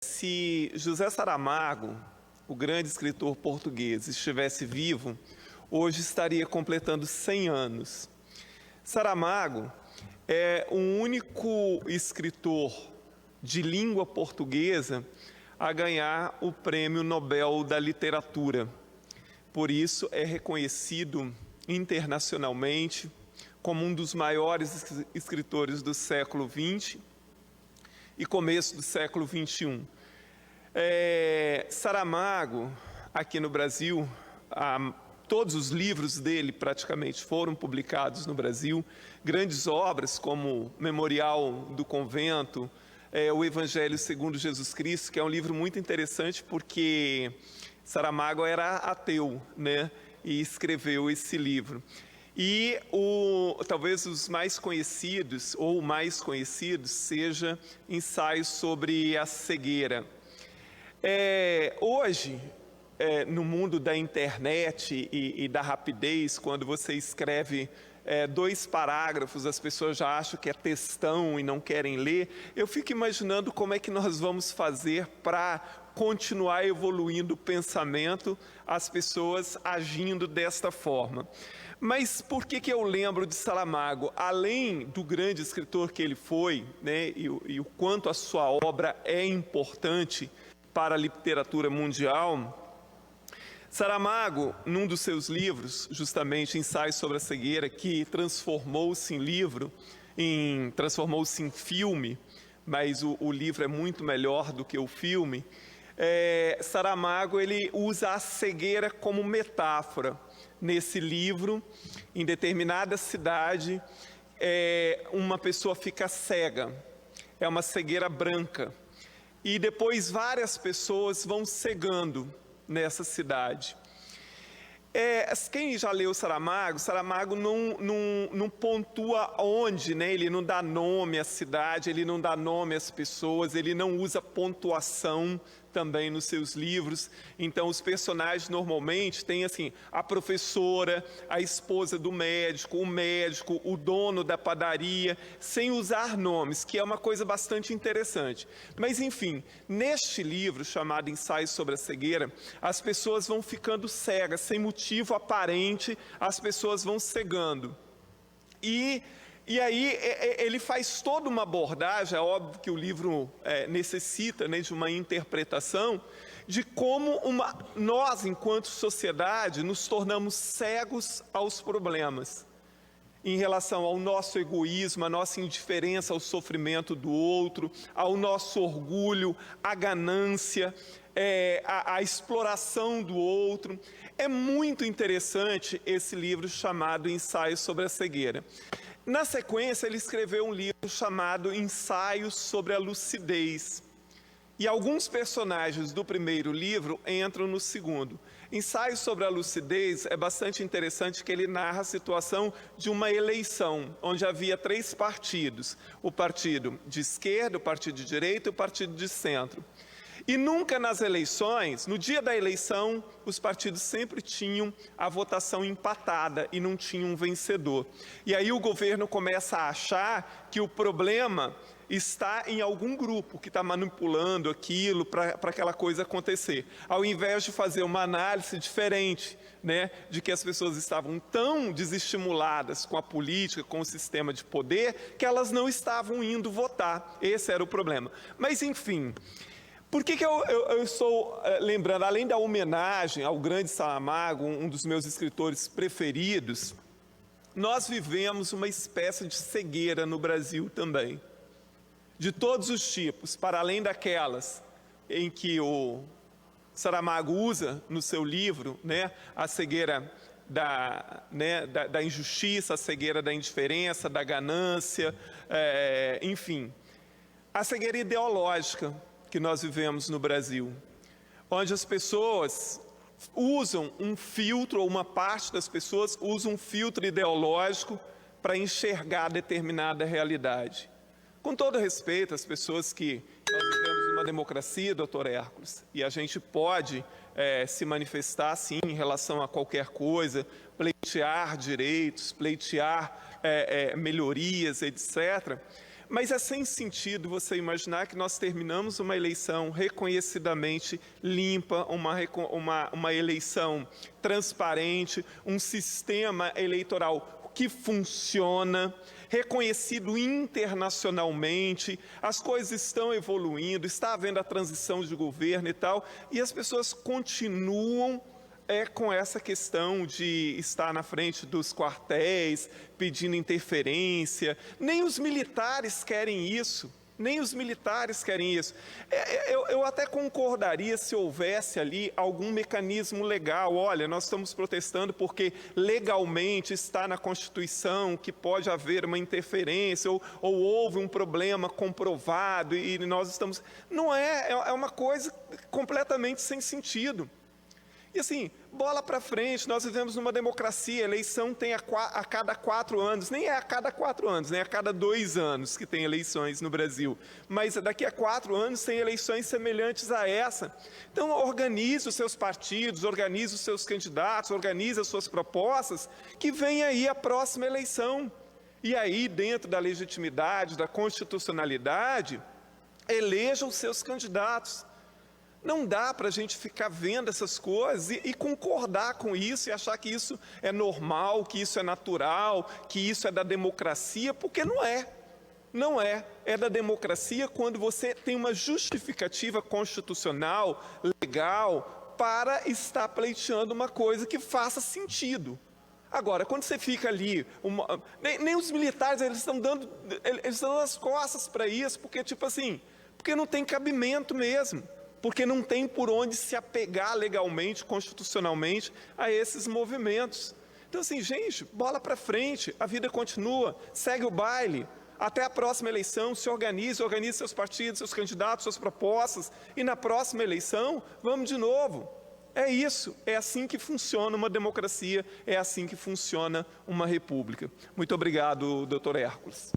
Se José Saramago, o grande escritor português, estivesse vivo, hoje estaria completando 100 anos. Saramago é o único escritor de língua portuguesa a ganhar o Prêmio Nobel da Literatura. Por isso é reconhecido internacionalmente como um dos maiores escritores do século XX e começo do século XXI. Saramago, aqui no Brasil, todos os livros dele praticamente foram publicados no Brasil, grandes obras como Memorial do Convento, o Evangelho segundo Jesus Cristo, que é um livro muito interessante porque Saramago era ateu, né? E escreveu esse livro. E talvez os mais conhecidos, ou o mais conhecido, seja Ensaios sobre a Cegueira. Hoje, no mundo da internet e da rapidez, quando você escreve 2 parágrafos, as pessoas já acham que é textão e não querem ler. Eu fico imaginando como é que nós vamos fazer para continuar evoluindo o pensamento, as pessoas agindo desta forma. Mas por que eu lembro de Saramago? Além do grande escritor que ele foi, né, e o quanto a sua obra é importante para a literatura mundial, Saramago, num dos seus livros, justamente Ensaios sobre a Cegueira, que transformou-se em filme, mas o livro é muito melhor do que o filme, Saramago ele usa a cegueira como metáfora. Nesse livro, em determinada cidade, uma pessoa fica cega, é uma cegueira branca, e depois várias pessoas vão cegando nessa cidade. Quem já leu Saramago não pontua onde, né? Ele não dá nome à cidade, ele não dá nome às pessoas, ele não usa pontuação também nos seus livros. Então os personagens normalmente têm assim, a professora, a esposa do médico, o dono da padaria, sem usar nomes, que é uma coisa bastante interessante. Mas enfim, neste livro chamado Ensaios sobre a Cegueira, as pessoas vão ficando cegas, sem motivo aparente, as pessoas vão cegando. E aí ele faz toda uma abordagem, é óbvio que o livro necessita, né, de uma interpretação, de como nós, enquanto sociedade, nos tornamos cegos aos problemas, em relação ao nosso egoísmo, à nossa indiferença ao sofrimento do outro, ao nosso orgulho, à ganância, à exploração do outro. É muito interessante esse livro chamado Ensaios sobre a Cegueira. Na sequência, ele escreveu um livro chamado Ensaios sobre a Lucidez. E alguns personagens do primeiro livro entram no segundo. Ensaios sobre a Lucidez é bastante interessante que ele narra a situação de uma eleição, onde havia 3 partidos. O partido de esquerda, o partido de direita e o partido de centro. E nunca nas eleições, no dia da eleição, os partidos sempre tinham a votação empatada e não tinham um vencedor. E aí o governo começa a achar que o problema está em algum grupo que está manipulando aquilo para aquela coisa acontecer. Ao invés de fazer uma análise diferente, né, de que as pessoas estavam tão desestimuladas com a política, com o sistema de poder, que elas não estavam indo votar. Esse era o problema. Mas enfim... Por que eu estou lembrando, além da homenagem ao grande Saramago, um dos meus escritores preferidos, nós vivemos uma espécie de cegueira no Brasil também, de todos os tipos, para além daquelas em que o Saramago usa no seu livro, né, a cegueira da injustiça, a cegueira da indiferença, da ganância, enfim, a cegueira ideológica que nós vivemos no Brasil, onde as pessoas usam um filtro, ou uma parte das pessoas usa um filtro ideológico para enxergar determinada realidade. Com todo respeito às pessoas que nós vivemos numa democracia, doutor Hércules, e a gente pode se manifestar sim em relação a qualquer coisa, pleitear direitos, pleitear melhorias, etc., Mas é sem sentido você imaginar que nós terminamos uma eleição reconhecidamente limpa, uma eleição transparente, um sistema eleitoral que funciona, reconhecido internacionalmente, as coisas estão evoluindo, está havendo a transição de governo e tal, e as pessoas continuam com essa questão de estar na frente dos quartéis, pedindo interferência. Nem os militares querem isso, nem os militares querem isso. Eu até concordaria se houvesse ali algum mecanismo legal. Olha, nós estamos protestando porque legalmente está na Constituição que pode haver uma interferência, ou houve um problema comprovado e nós estamos... Não é uma coisa completamente sem sentido. E assim, bola para frente, nós vivemos numa democracia, a eleição tem a cada 4 anos, nem é a cada 4 anos, né? A cada 2 anos que tem eleições no Brasil, mas daqui a 4 anos tem eleições semelhantes a essa. Então organize os seus partidos, organize os seus candidatos, organize as suas propostas, que vem aí a próxima eleição. E aí, dentro da legitimidade, da constitucionalidade, eleja os seus candidatos. Não dá para a gente ficar vendo essas coisas e concordar com isso e achar que isso é normal, que isso é natural, que isso é da democracia, porque não é. Não é. É da democracia quando você tem uma justificativa constitucional, legal, para estar pleiteando uma coisa que faça sentido. Agora, quando você fica ali, nem os militares eles estão dando as costas para isso, porque tipo assim, porque não tem cabimento mesmo. Porque não tem por onde se apegar legalmente, constitucionalmente, a esses movimentos. Então, assim, gente, bola para frente, a vida continua, segue o baile, até a próxima eleição, se organize seus partidos, seus candidatos, suas propostas, e na próxima eleição, vamos de novo. É isso, é assim que funciona uma democracia, é assim que funciona uma república. Muito obrigado, doutor Hércules.